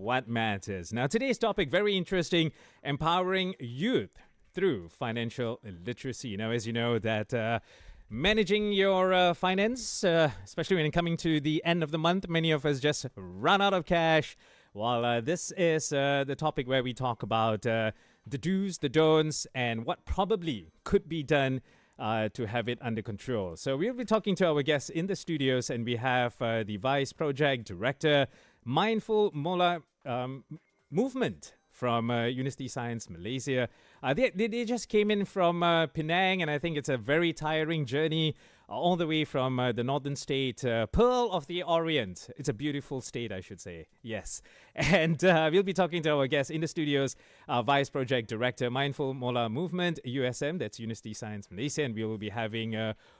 what matters. Now, today's topic, very interesting, empowering youth through financial literacy. Now, as you know, that managing your finance, especially when coming to the end of the month, many of us just run out of cash. While this is the topic where we talk about the do's, the don'ts, and what probably could be done to have it under control. So we'll be talking to our guests in the studios, and we have the Vice Project Director, Mindful Moolah Movement from University Science Malaysia. They just came in from Penang, and I think it's a very tiring journey all the way from the northern state, Pearl of the Orient. It's a beautiful state, I should say. Yes. And we'll be talking to our guests in the studios, Vice Project Director, Mindful Moolah Movement, USM, that's University Science Malaysia, and we will be having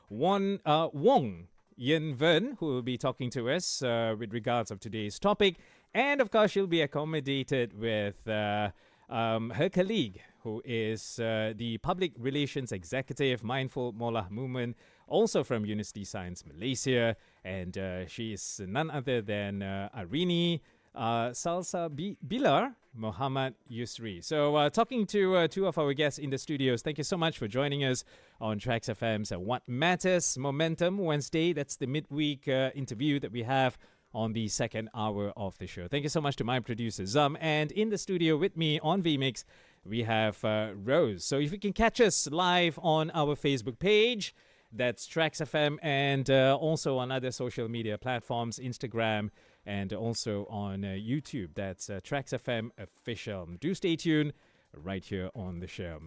Wong, Yern, Vern, who will be talking to us with regards of today's topic. And of course, she'll be accommodated with her colleague, who is the Public Relations Executive, Mindful Moolah Movement, also from University Science Malaysia. And she is none other than Arini, Salsabila, Muhammad Yusri. So talking to two of our guests in the studios, thank you so much for joining us on TRAXXfm's What Matters Momentum Wednesday. That's the midweek interview that we have on the second hour of the show. Thank you so much to my producers. And in the studio with me on VMix, we have Rose. So if you can catch us live on our Facebook page, that's TRAXXfm, and also on other social media platforms, Instagram, and also on YouTube. That's TRAXXfm Official. Do stay tuned right here on the show.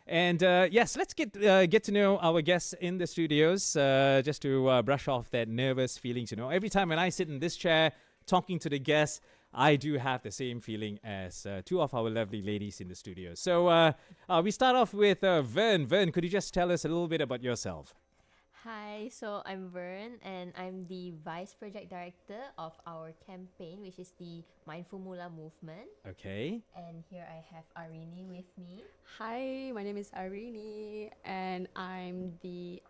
And yes, let's get to know our guests in the studios, just to brush off that nervous feelings. You know, every time when I sit in this chair talking to the guests, I do have the same feeling as two of our lovely ladies in the studio. So we start off with Vern. Vern, could you just tell us a little bit about yourself? Hi, so I'm Vern, and I'm the Vice Project Director of our campaign, which is the Mindful Moolah Movement. Okay. And here I have Arini with me. Hi, my name is Arini, and I'm the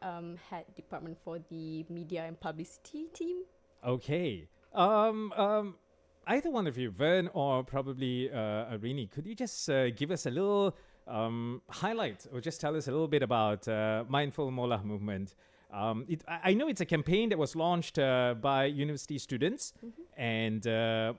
head department for the media and publicity team. Okay. Either one of you, Vern or probably Arini, could you just give us a little highlight, or just tell us a little bit about Mindful Moolah Movement? I know it's a campaign that was launched by university students, and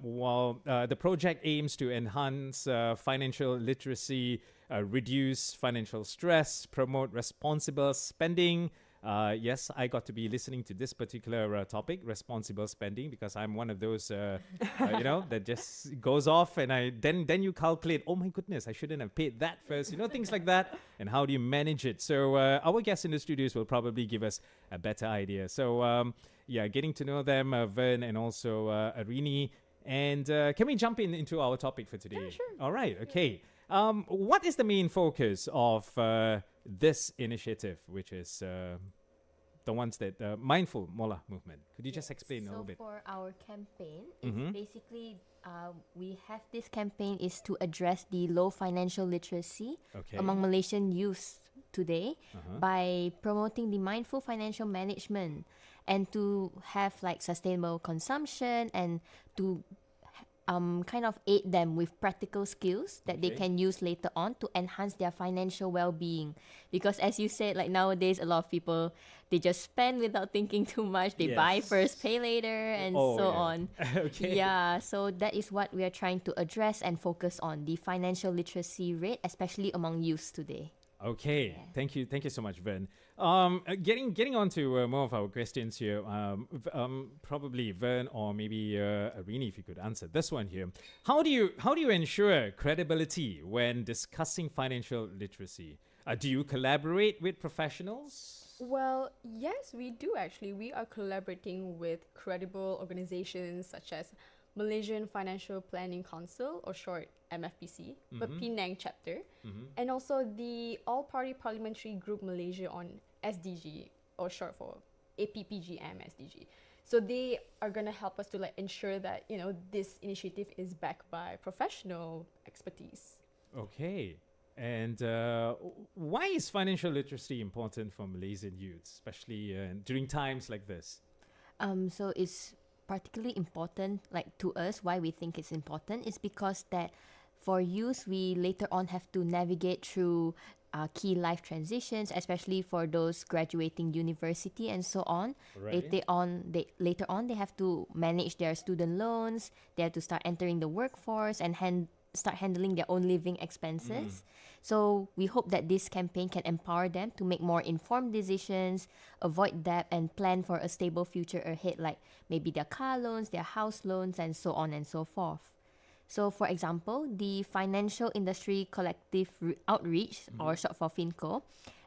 while the project aims to enhance financial literacy, reduce financial stress, promote responsible spending. Yes, I got to be listening to this particular topic, responsible spending, because I'm one of those, that just goes off, and then you calculate, oh my goodness, I shouldn't have paid that first, things like that, and how do you manage it? So our guests in the studios will probably give us a better idea. So getting to know them, Vern and also Arini, and can we jump into our topic for today? Yeah, sure. All right, okay. What is the main focus of this initiative, which is the ones that Mindful Moolah Movement? Could you just explain a little bit? So for our campaign, it's basically we have this campaign is to address the low financial literacy among Malaysian youths today by promoting the mindful financial management and to have like sustainable consumption and to kind of aid them with practical skills that they can use later on to enhance their financial well-being. Because as you said, like nowadays, a lot of people, they just spend without thinking too much. They buy first, pay later, and on. Yeah, so that is what we are trying to address and focus on, the financial literacy rate, especially among youths today. Okay, thank you so much, Vern. Getting on to more of our questions here, probably Vern or maybe Arini, if you could answer this one here. How do you ensure credibility when discussing financial literacy? Do you collaborate with professionals? Well, yes, we do actually. We are collaborating with credible organizations such as Malaysian Financial Planning Council, or short MFPC, but Penang chapter, and also the All-Party Parliamentary Group Malaysia on SDG, or short for APPGM SDG. So they are going to help us to ensure that this initiative is backed by professional expertise. Okay. And why is financial literacy important for Malaysian youths, especially during times like this? So it's particularly important, like to us, why we think it's important is because that for youth, we later on have to navigate through key life transitions, especially for those graduating university and so on. Right. Later on, they have to manage their student loans. They have to start entering the workforce and start handling their own living expenses. So we hope that this campaign can empower them to make more informed decisions, avoid debt, and plan for a stable future ahead, like maybe their car loans, their house loans, and so on and so forth. So, for example, the Financial Industry Collective Outreach, or short for FinCo,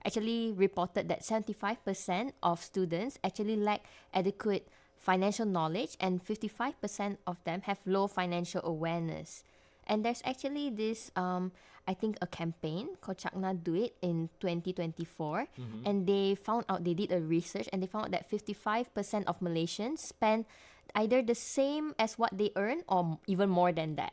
actually reported that 75% of students actually lack adequate financial knowledge, and 55% of them have low financial awareness. And there's actually this, I think, a campaign called Chakna Do It in 2024. And they did a research, and they found out that 55% of Malaysians spend either the same as what they earn or even more than that.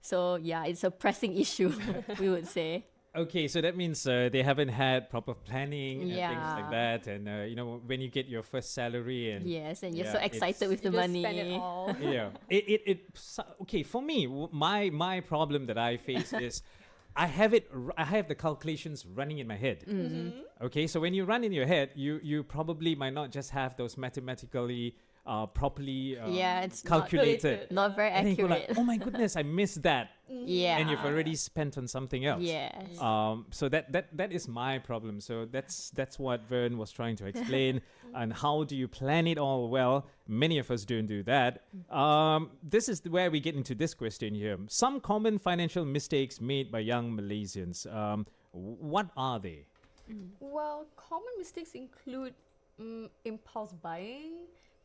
So yeah, it's a pressing issue, we would say. Okay, so that means they haven't had proper planning and things like that. And, when you get your first salary and... Yes, and you're so excited with the money. Spend it all. Yeah. Okay, for me, my problem that I face is I have the calculations running in my head. Okay, so when you run in your head, you probably might not just have those mathematically properly it's calculated. Not very And then you go accurate. like, oh my goodness, I missed that. Yeah. And you've already spent on something else. Yes. So that is my problem. So that's what Vern was trying to explain. And how do you plan it all well? Many of us don't do that. This is where we get into this question here. Some common financial mistakes made by young Malaysians. What are they? Well, common mistakes include impulse buying,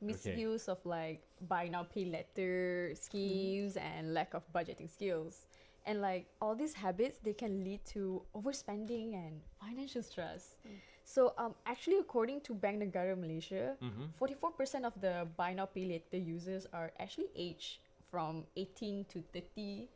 misuse of like buy now pay later schemes, and lack of budgeting skills. And like all these habits, they can lead to overspending and financial stress. So actually, according to Bank Negara Malaysia, 44% of the buy now pay later users are actually aged from 18 to 30,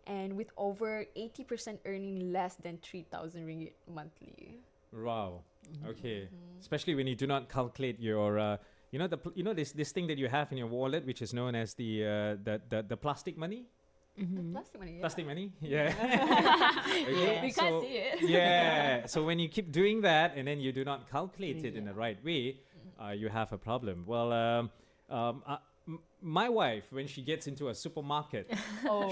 and with over 80% earning less than 3,000 ringgit monthly. Wow. Okay. Especially when you do not calculate your this thing that you have in your wallet, which is known as the plastic money. Plastic money. Yeah. Plastic money. Yeah. Okay, We can't see it. Yeah. So when you keep doing that and then you do not calculate it in the right way, you have a problem. Well, my wife, when she gets into a supermarket,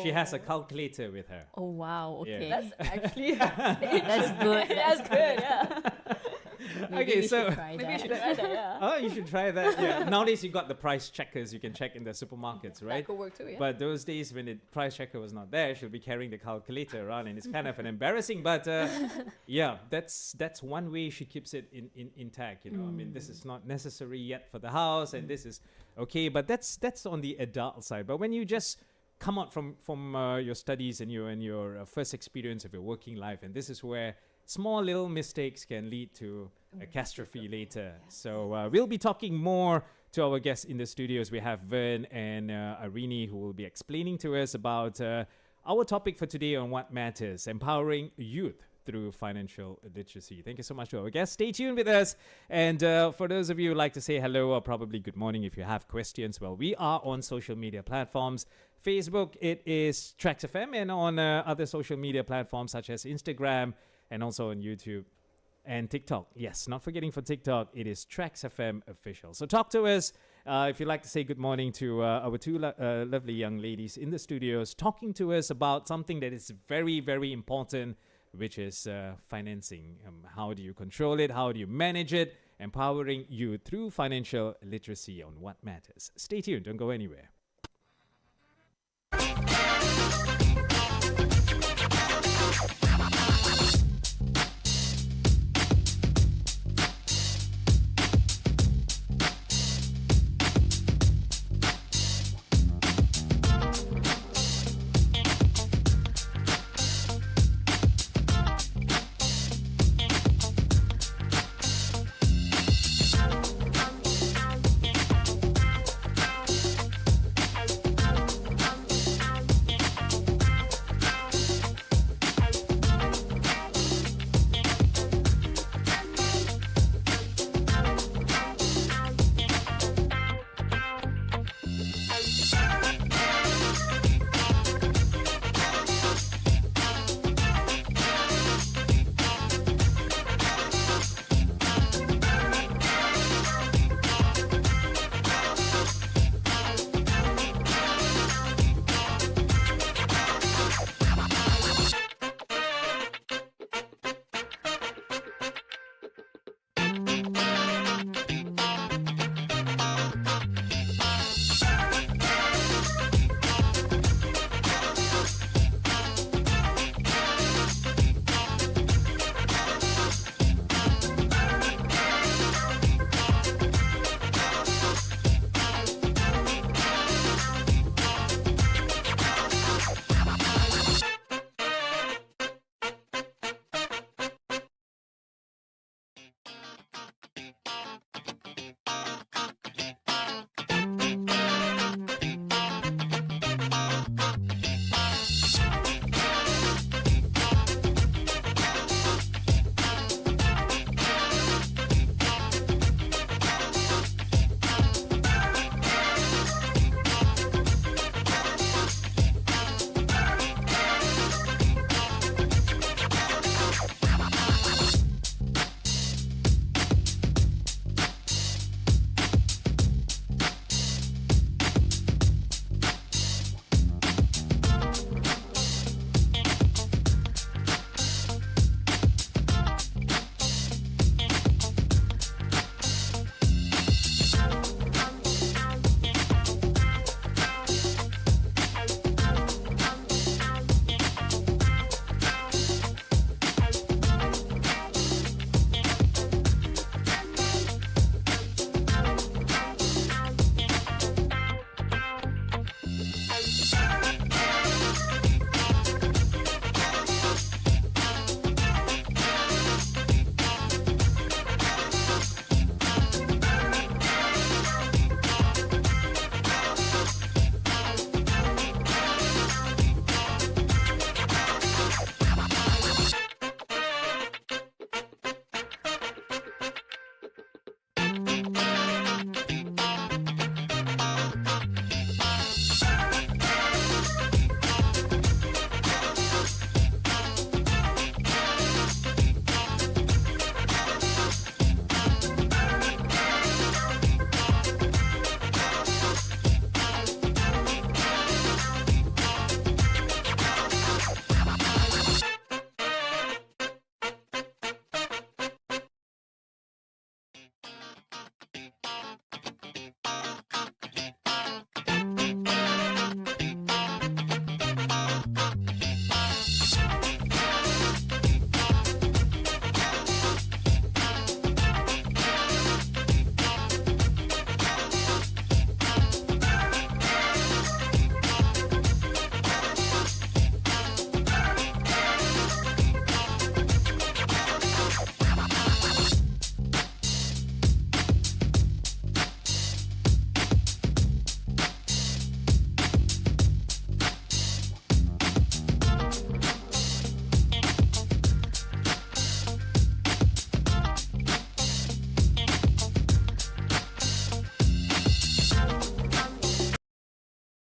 she has a calculator with her. Oh wow, okay. Yeah. That's actually That's good. that's good. Yeah. Maybe we so should try Maybe you that. should try that. Yeah. oh, you should try that. Yeah. Nowadays you got the price checkers you can check in the supermarkets, That right? could work too. Yeah. But those days when the price checker was not there, she'll be carrying the calculator around, and it's kind of an embarrassing. But yeah, that's one way she keeps it intact. I mean, this is not necessary yet for the house, and this is okay. But that's on the adult side. But when you just come out from your studies and your first experience of your working life, and this is where small little mistakes can lead to a catastrophe later. So we'll be talking more to our guests in the studios. We have Vern and Arini, who will be explaining to us about our topic for today on What Matters, empowering youth through financial literacy. Thank you so much to our guests. Stay tuned with us. And for those of you who like to say hello or probably good morning if you have questions, well, we are on social media platforms. Facebook, it is TRAXXfm, and on other social media platforms such as Instagram, and also on YouTube and TikTok. Yes, not forgetting for TikTok, it is TRAXXfm official. So talk to us if you'd like to say good morning to our two lovely young ladies in the studios, talking to us about something that is very, very important, which is financing. How do you control it? How do you manage it? Empowering you through financial literacy on What Matters. Stay tuned. Don't go anywhere.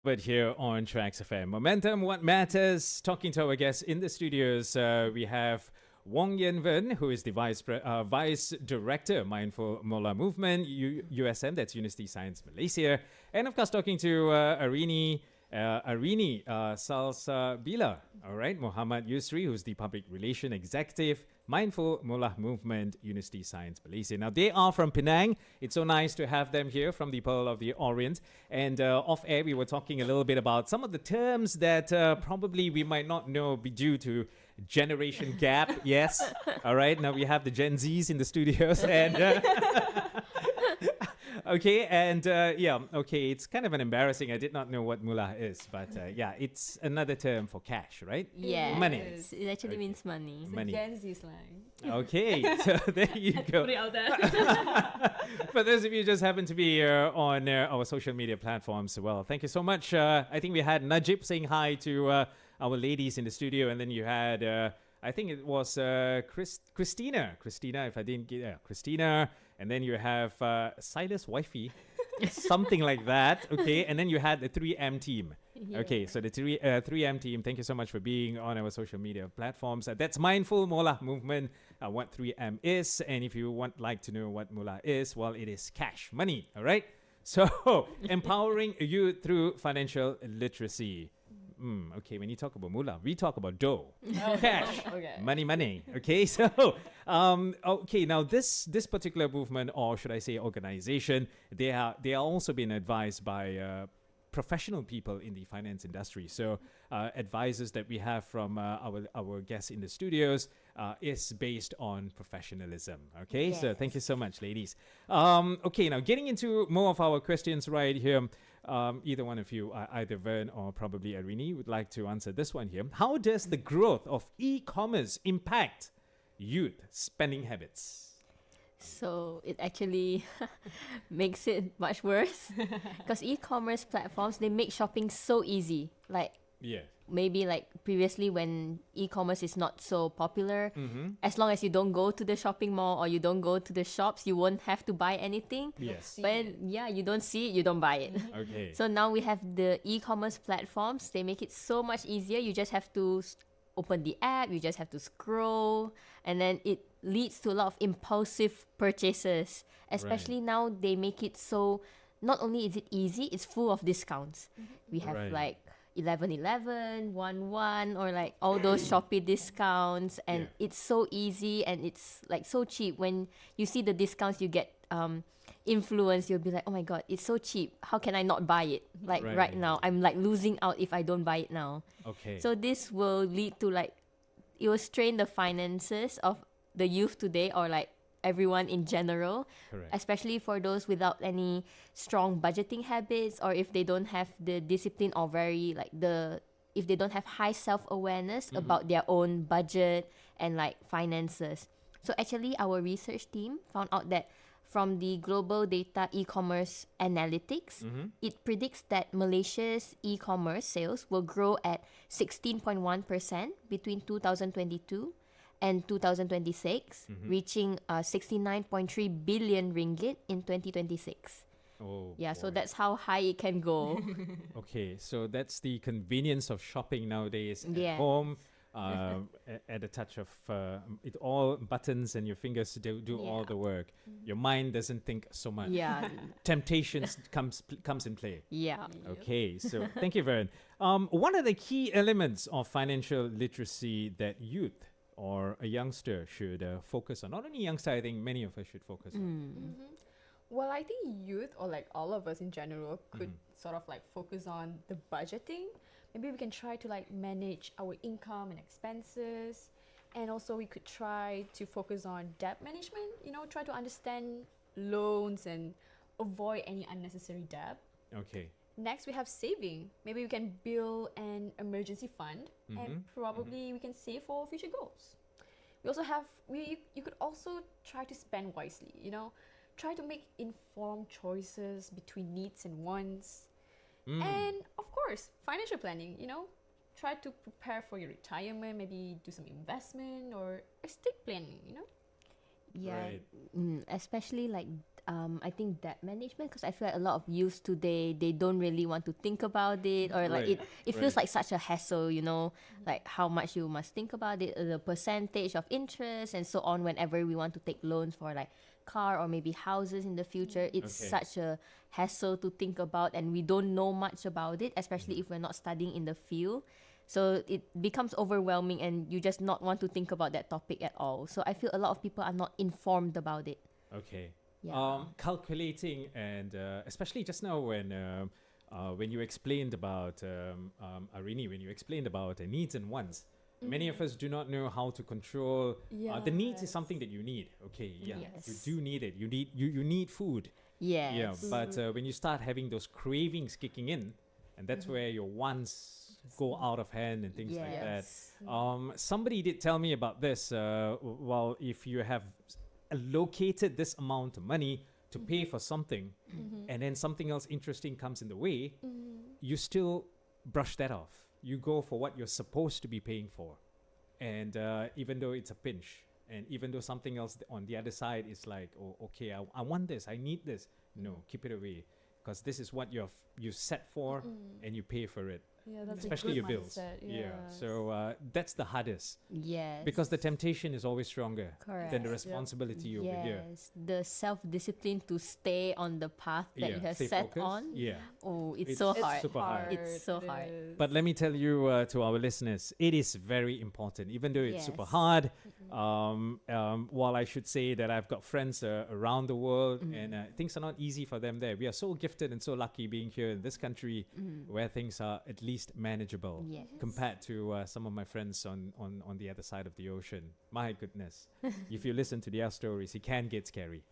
But here on TRAXXfm, Momentum, What Matters. Talking to our guests in the studios, we have Wong Vern, who is the Vice Director, Mindful Moolah Movement, USM, that's University Science Malaysia. And of course, talking to Arini, Salsabila, all right, Muhammad Yusri, who's the Public Relation Executive, Mindful Moolah Movement, University Science Malaysia. Now, they are from Penang. It's so nice to have them here from the Pearl of the Orient. And off air, we were talking a little bit about some of the terms that probably we might not know be due to generation gap. Yes. All right. Now we have the Gen Zs in the studios. And okay. And okay. It's kind of an embarrassing. I did not know what Moolah is. But it's another term for cash, right? Yeah. Money. It actually means money. It's money. Gen Z slang. Okay. So there you go. Put it out there. For those of you who just happen to be on our social media platforms, well, thank you so much. I think we had Najib saying hi to our ladies in the studio, and then you had, I think it was Christina, if I didn't get Christina, and then you have Silas Wifey, something like that, okay, and then you had the 3M team. Yeah. Okay, so the 3M team, thank you so much for being on our social media platforms. That's Mindful Moolah Movement, what 3M is, and if you like to know what Moolah is, well, it is cash, money, all right? So, empowering you through financial literacy. Okay, when you talk about Moolah, we talk about dough, cash, Okay. money. Okay, so okay, now this particular movement, or should I say organization, they are also being advised by professional people in the finance industry. So advisors that we have from our guests in the studios is based on professionalism. Okay, Yes. so thank you so much, ladies. Okay, now getting into more of our questions right here. Either one of you, either Vern or probably Arini, would like to answer this one here. How does the growth of e-commerce impact youth spending habits? So it actually makes it much worse because e-commerce platforms, they make shopping so easy. Like Yeah. maybe like previously when e-commerce is not so popular, Mm-hmm. as long as you don't go to the shopping mall or you don't go to the shops, you won't have to buy anything. Yes. But yeah, you don't see it, you don't buy it. Okay. So now we have the e-commerce platforms. They make it so much easier. You just have to open the app, you just have to scroll, and then it leads to a lot of impulsive purchases. Especially now they make it so not only is it easy, it's full of discounts. We have Right. like 11.11, 1.1, or like all those Shopee discounts, and Yeah. it's so easy and it's like so cheap. When you see the discounts, you get influence. You'll be like, oh my god, it's so cheap. How can I not buy it? Like Right. right now, I'm like losing out if I don't buy it now. Okay. So this will lead to like it will strain the finances of the youth today, or like everyone in general, Correct. especially for those without any strong budgeting habits, or if they don't have the discipline, or if they don't have high self-awareness about their own budget and like finances. So actually our research team found out that from the Global Data E-commerce Analytics, it predicts that Malaysia's e-commerce sales will grow at 16.1% between 2022 and 2026, reaching 69.3 billion ringgit in 2026. Oh, Yeah, so boy. that's how high it can go. Okay, so that's the convenience of shopping nowadays at Yes. home. At a touch of it, all buttons and your fingers do all Yeah. the work. Your mind doesn't think so much. Yeah, Temptations comes in play. yeah. Okay, so thank you, Vern. What are the key elements of financial literacy that youth or a youngster should focus on? Not only youngster, I think many of us should focus on. Well, I think youth, or like all of us in general, could sort of like focus on the budgeting. Maybe we can try to like manage our income and expenses. And also we could try to focus on debt management, try to understand loans and avoid any unnecessary debt. Okay. Next, we have saving. Maybe we can build an emergency fund, and probably we can save for future goals. We also have, you could also try to spend wisely, try to make informed choices between needs and wants. And of course, financial planning, try to prepare for your retirement, maybe do some investment or estate planning, Yeah, Right. especially like I think debt management, because I feel like a lot of youths today, they don't really want to think about it, or like it feels like such a hassle, like how much you must think about it, the percentage of interest and so on whenever we want to take loans for like car or maybe houses in the future. It's such a hassle to think about, and we don't know much about it, especially if we're not studying in the field. So it becomes overwhelming and you just not want to think about that topic at all. So I feel a lot of people are not informed about it. Okay. Yeah. Calculating, and especially just now when you explained about Arini, when you explained about needs and wants, many of us do not know how to control. The needs is something that you need. Okay, yeah, you do need it. You need food. Yes. Yeah, but when you start having those cravings kicking in, and that's where your wants go out of hand and things like that. Somebody did tell me about this. Well, if you have allocated this amount of money to pay for something, and then something else interesting comes in the way, you still brush that off. You go for what you're supposed to be paying for. And even though it's a pinch, and even though something else on the other side is like, oh, okay, I want this, I need this. No, keep it away. Because this is what you set for, and you pay for it. Yeah, that's especially a your good bills. mindset. Yeah. So that's the hardest. Yes. Because the temptation is always stronger than the Correct. responsibility over here. Yes, the self-discipline to stay on the path that you have stay set focused. on. Yeah. Oh, it's so It's hard. super hard. It's so hard. But let me tell you to our listeners, it is very important. Even though it's super Yes. hard, while I should say that I've got friends around the world, and things are not easy for them there. We are so gifted and so lucky being here in this country where things are at least manageable Yes. compared to some of my friends on the other side of the ocean. My goodness. If you listen to their stories, it can get scary.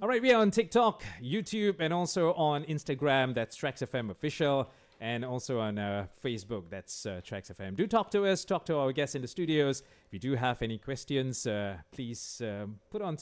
All right, we are on TikTok, YouTube, and also on Instagram. That's TRAXXfm Official. And also on Facebook, that's TRAXXfm. Do talk to us, talk to our guests in the studios. If you do have any questions, please put on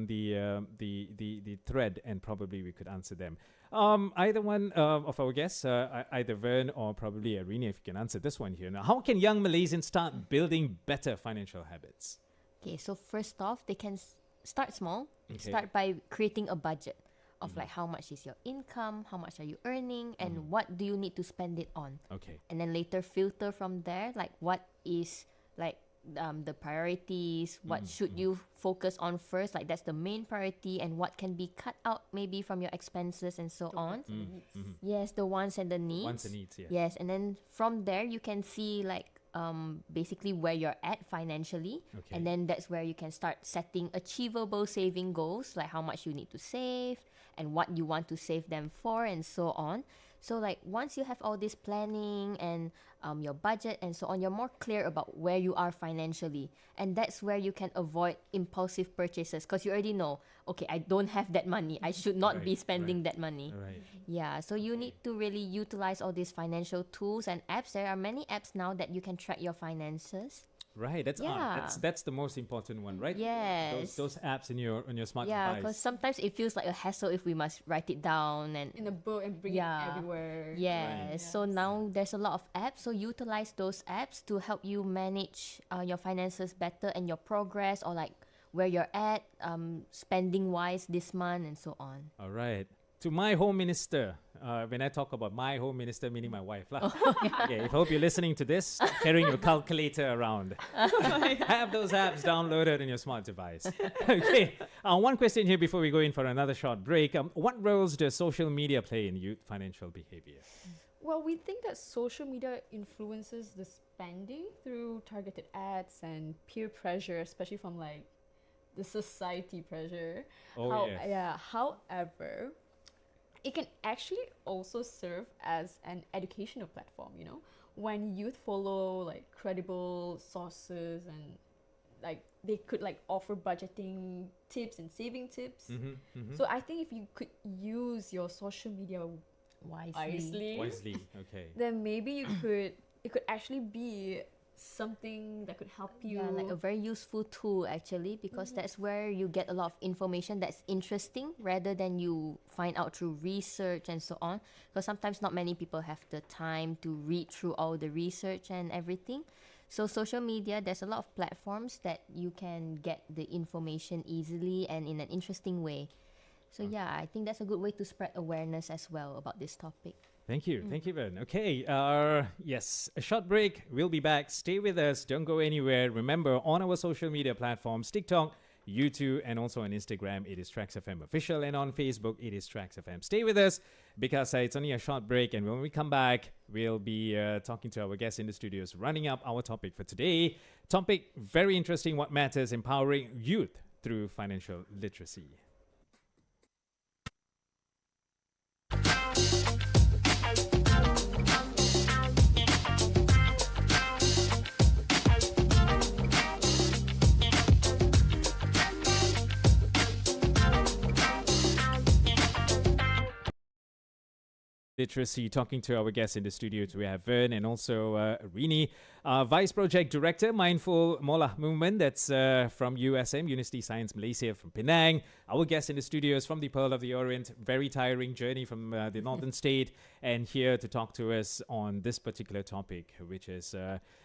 the thread, and probably we could answer them. Either one of our guests, either Vern or probably Arini, if you can answer this one here. Now, how can young Malaysians start building better financial habits? Okay, so first off, they can start small. Okay. Start by creating a budget of like how much is your income, how much are you earning, and what do you need to spend it on. Okay. And then later filter from there, like what is like the priorities, what should you focus on first, like that's the main priority, and what can be cut out maybe from your expenses and so on. Yes, the wants and the needs. Wants and needs, yeah. Yes, and then from there you can see like basically where you're at financially, Okay. and then that's where you can start setting achievable saving goals, like how much you need to save and what you want to save them for and so on. So like once you have all this planning and your budget and so on, you're more clear about where you are financially, and that's where you can avoid impulsive purchases, because you already know, okay, I don't have that money, I should not be spending that money. Right. Yeah, so you need to really utilize all these financial tools and apps. There are many apps now that you can track your finances. Right, that's Yeah. that's the most important one, right? Yes. Those apps on your smart Yeah, device. because sometimes it feels like a hassle if we must write it down and In a book and bring Yeah. it everywhere. yes. So now there's a lot of apps. So utilize those apps to help you manage your finances better and your progress, or like where you're at spending wise this month and so on. All right. To my home minister, when I talk about my home minister, meaning my wife. Lah. Yeah, I hope you're listening to this, carrying your calculator around. Have those apps downloaded on your smart device. Okay. One question here before we go in for another short break. What roles does social media play in youth financial behavior? Well, we think that social media influences the spending through targeted ads and peer pressure, especially from like the society pressure. Oh, yes. Yeah. However, it can actually also serve as an educational platform, when youth follow like credible sources, and like they could like offer budgeting tips and saving tips. So I think if you could use your social media Wisely, okay. then maybe it could actually be something that could help you. Yeah, like a very useful tool actually, because that's where you get a lot of information that's interesting rather than you find out through research and so on. Because sometimes not many people have the time to read through all the research and everything. So social media, there's a lot of platforms that you can get the information easily and in an interesting way. So yeah, I think that's a good way to spread awareness as well about this topic. Thank you. Thank you, Vern. Okay. Yes, a short break. We'll be back. Stay with us. Don't go anywhere. Remember, on our social media platforms, TikTok, YouTube, and also on Instagram, it is TRAXXfm Official. And on Facebook, it is TRAXXfm. Stay with us because it's only a short break. And when we come back, we'll be talking to our guests in the studios, running up our topic for today. Topic very interesting. What matters? Empowering youth through financial literacy. Literacy, talking to our guests in the studio. We have Vern and also Arini, Vice Project Director, Mindful Moolah Movement. That's from USM, University Science Malaysia, from Penang. Our guest in the studios from the Pearl of the Orient. Very tiring journey from the northern state, and here to talk to us on this particular topic, which is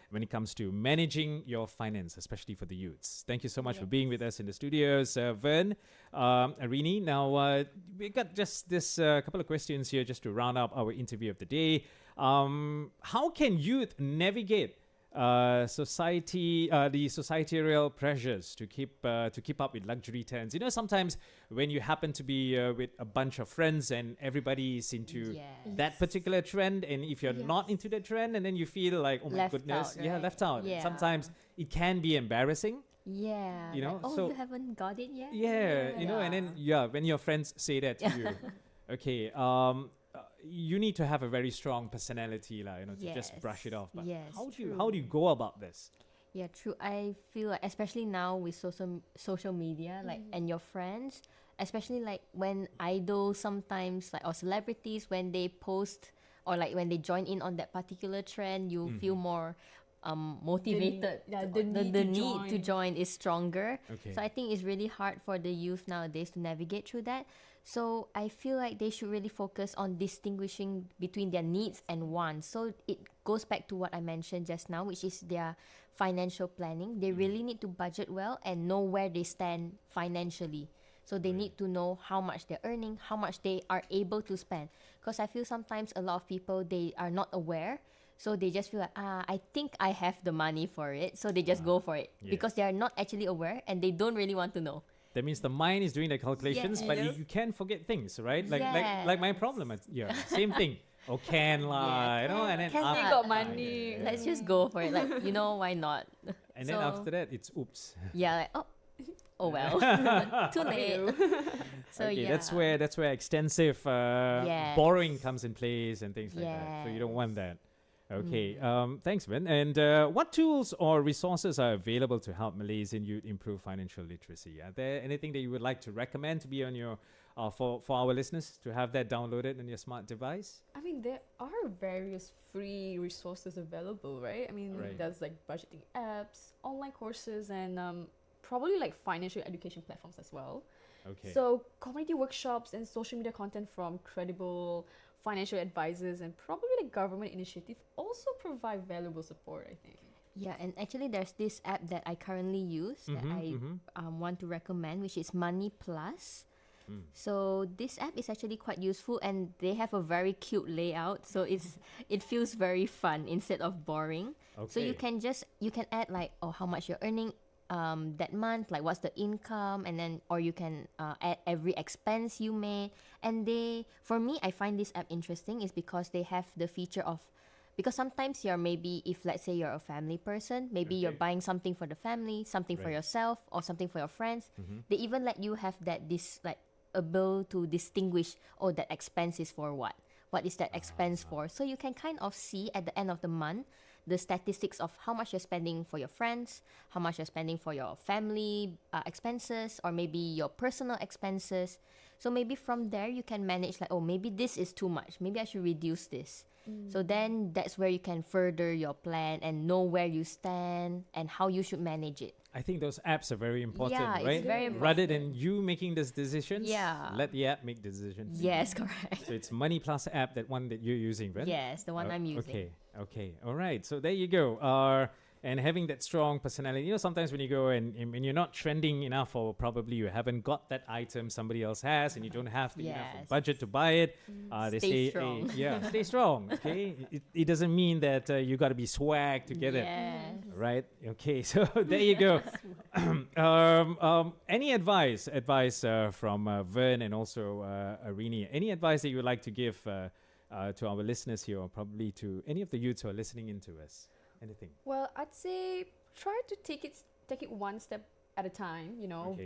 when it comes to managing your finance, especially for the youths. Thank you so much for being with us in the studios, Vern, Arini. Now, we got just this couple of questions here just to round up our interview of the day. How can youth navigate the societal pressures to keep up with luxury trends? You know, sometimes when you happen to be with a bunch of friends and everybody is into that particular trend, and if you're not into the trend, and then you feel like, oh my goodness, left out. Yeah. Sometimes it can be embarrassing. Yeah. You know, like, so you haven't got it yet? you know, and then when your friends say that to you, okay, you need to have a very strong personality, to just brush it off. But how do you go about this? Yeah, true. I feel like, especially now with social media, like, and your friends, especially like when idols sometimes, like, or celebrities, when they post or like when they join in on that particular trend, you feel more motivated. The need to join is stronger. Okay. So I think it's really hard for the youth nowadays to navigate through that. So I feel like they should really focus on distinguishing between their needs and wants. So it goes back to what I mentioned just now, which is their financial planning. They really need to budget well and know where they stand financially. So they need to know how much they're earning, how much they are able to spend. Because I feel sometimes a lot of people, they are not aware. So they just feel like, I think I have the money for it. So they just go for it because they are not actually aware and they don't really want to know. That means the mind is doing the calculations, but you can forget things, right? Like my problem. Same thing. Oh, can lah, and then we got money. Let's just go for it. Like, why not? And then after that, it's oops. Yeah, like, oh well, too late. So okay, that's where extensive borrowing comes in place and things like that. So you don't want that. Okay, thanks, Ben. And what tools or resources are available to help Malaysian youth improve financial literacy? Are there anything that you would like to recommend to be on your, for our listeners to have that downloaded on your smart device? I mean, there are various free resources available, right? I mean, there's like budgeting apps, online courses, and probably like financial education platforms as well. Okay. So community workshops and social media content from credible financial advisors and probably like government initiatives also provide valuable support, I think. Yeah, and actually there's this app that I currently use that I want to recommend, which is Money Plus. So this app is actually quite useful and they have a very cute layout, so it feels very fun instead of boring. So you can add like how much you're earning that month, like what's the income, and then or you can add every expense you made. And for me, I find this app interesting is because they have the feature of, because sometimes if let's say you're a family person, maybe you're buying something for the family, something for yourself, or something for your friends. They even let you have this like ability to distinguish, that expense is for what is that expense for. So you can kind of see at the end of the month the statistics of how much you're spending for your friends, how much you're spending for your family expenses, or maybe your personal expenses. So maybe from there you can manage like, maybe this is too much, maybe I should reduce this. So then that's where you can further your plan and know where you stand and how you should manage it. I think those apps are very important, right? It's very important. Rather than you making these decisions, Yeah. let the app make decisions. Yes, correct. So it's Money Plus app, that one that you're using, right? Yes, the one I'm using. Okay. All right. So there you go. and having that strong personality. Sometimes when you go and you're not trending enough, or probably you haven't got that item somebody else has, and you don't have the enough budget to buy it, they Stay say, strong. hey, stay strong. Okay, it doesn't mean that you got to be swag to get it, right? Okay, so there you go. Any advice from Vern and also Arini? Any advice that you would like to give to our listeners here, or probably to any of the youths who are listening into us? Anything? Well, I'd say try to take it one step at a time,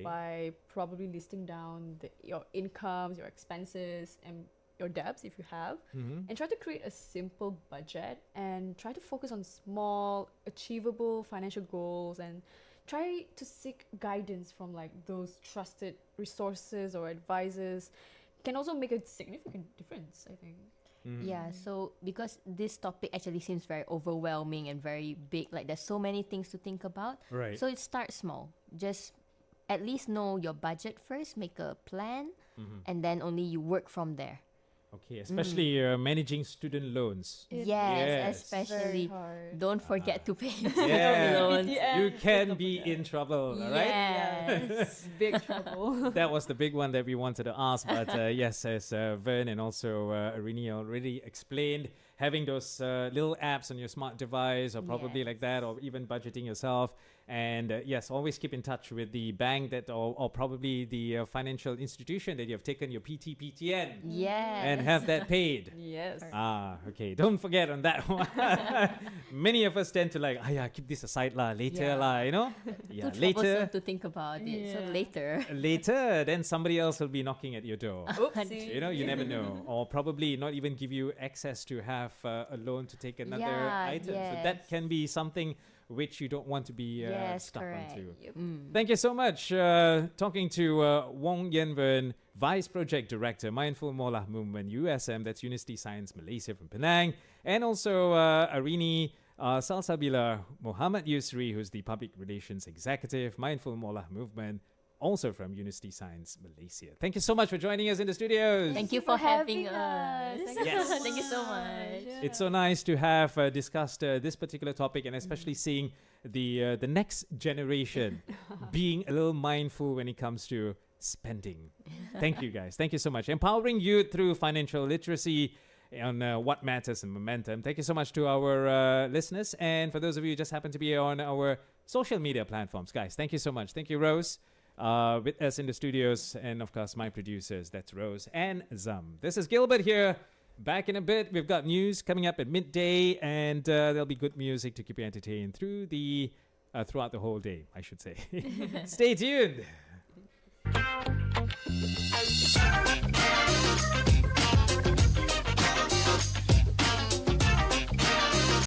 by probably listing down your incomes, your expenses, and your debts if you have, and try to create a simple budget and try to focus on small, achievable financial goals, and try to seek guidance from like those trusted resources or advisors. Can also make a significant difference, I think. Yeah, so because this topic actually seems very overwhelming and very big, like there's so many things to think about. Right. So it starts small. Just at least know your budget first, make a plan, and then only you work from there. Okay, especially managing student loans. Yes, especially. Very hard. Don't forget to pay your Yeah. loans. You can be in trouble, all right? Yes. Big trouble. That was the big one that we wanted to ask. But yes, as Vern and also Arini already explained, having those little apps on your smart device, or probably like that, or even budgeting yourself. And yes, always keep in touch with the bank that, or probably the financial institution that you have taken your PTPTN and have that paid. Yes. Okay. Don't forget on that one. Many of us tend to keep this aside later Yeah, Too later. troublesome to think about it. So Later, then somebody else will be knocking at your door. Oopsie. You never know. Or probably not even give you access to have a loan to take another item. So that can be something which you don't want to be stuck onto. Thank you so much. Talking to Wong, Yern, Vice Project Director, Mindful Moolah Movement, USM, that's University Science Malaysia from Penang, and also Arini, Salsabila, Muhammad Yusri, who's the Public Relations Executive, Mindful Moolah Movement, also from University Science Malaysia. Thank you so much for joining us in the studios. Thank you for having us. Yes. Thank you so much. It's so nice to have discussed this particular topic, and especially seeing the next generation being a little mindful when it comes to spending. Thank you, guys. Thank you so much. Empowering youth through financial literacy on what matters and momentum. Thank you so much to our listeners, and for those of you who just happen to be on our social media platforms, guys, thank you so much. Thank you, Rose. With us in the studios, and of course my producers, that's Rose and Zam. This is Gilbert here. Back in a bit. We've got news coming up at midday, and there'll be good music to keep you entertained throughout the whole day, I should say. Stay tuned.